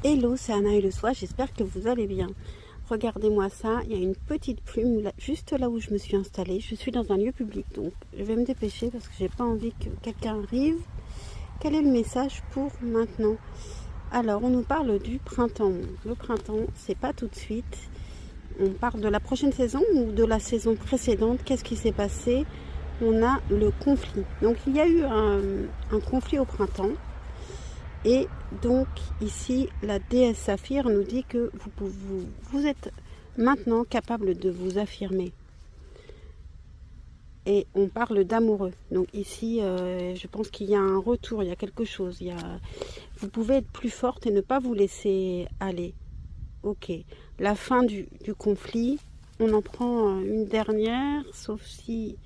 Hello, c'est Anna et le soir, j'espère que vous allez bien. Regardez-moi ça, il y a une petite plume là, juste là où je me suis installée. Je suis dans un lieu public, donc je vais me dépêcher parce que j'ai pas envie que quelqu'un arrive. Quel est le message pour maintenant? Alors, on nous parle du printemps. Le printemps, c'est pas tout de suite. On parle de la prochaine saison ou de la saison précédente. Qu'est-ce qui s'est passé? On a le conflit. Donc, il y a eu un conflit au printemps. Et donc ici, la déesse Saphir nous dit que vous êtes maintenant capable de vous affirmer. Et on parle d'amoureux. Donc ici, je pense qu'il y a un retour, il y a quelque chose. Vous pouvez être plus forte et ne pas vous laisser aller. Ok. La fin du conflit, on en prend une dernière, sauf si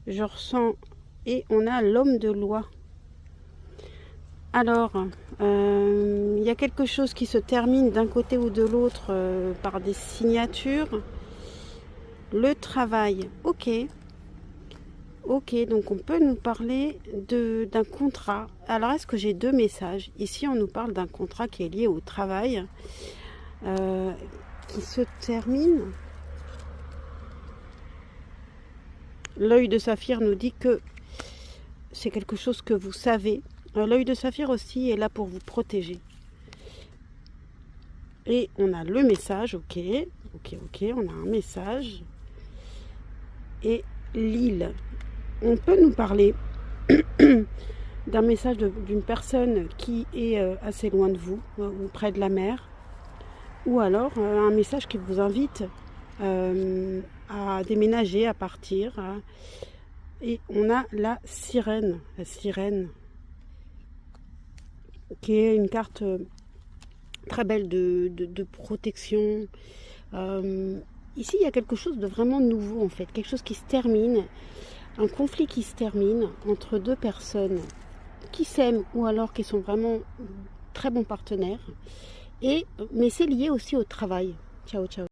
je ressens... Et on a l'homme de loi. Alors, il y a quelque chose qui se termine d'un côté ou de l'autre par des signatures. Le travail, ok. Ok, donc on peut nous parler d'un contrat. Alors, est-ce que j'ai deux messages? Ici, on nous parle d'un contrat qui est lié au travail, qui se termine. L'œil de Saphir nous dit que c'est quelque chose que vous savez. L'œil de Saphir aussi est là pour vous protéger. Et on a le message, ok, on a un message. Et l'île. On peut nous parler d'un message d'une personne qui est assez loin de vous, ou près de la mer. Ou alors un message qui vous invite à déménager, à partir. Et on a la sirène. La sirène, qui est une carte très belle de protection. Ici, il y a quelque chose de vraiment nouveau, en fait. Quelque chose qui se termine. Un conflit qui se termine entre deux personnes qui s'aiment ou alors qui sont vraiment très bons partenaires. Mais c'est lié aussi au travail. Ciao, ciao.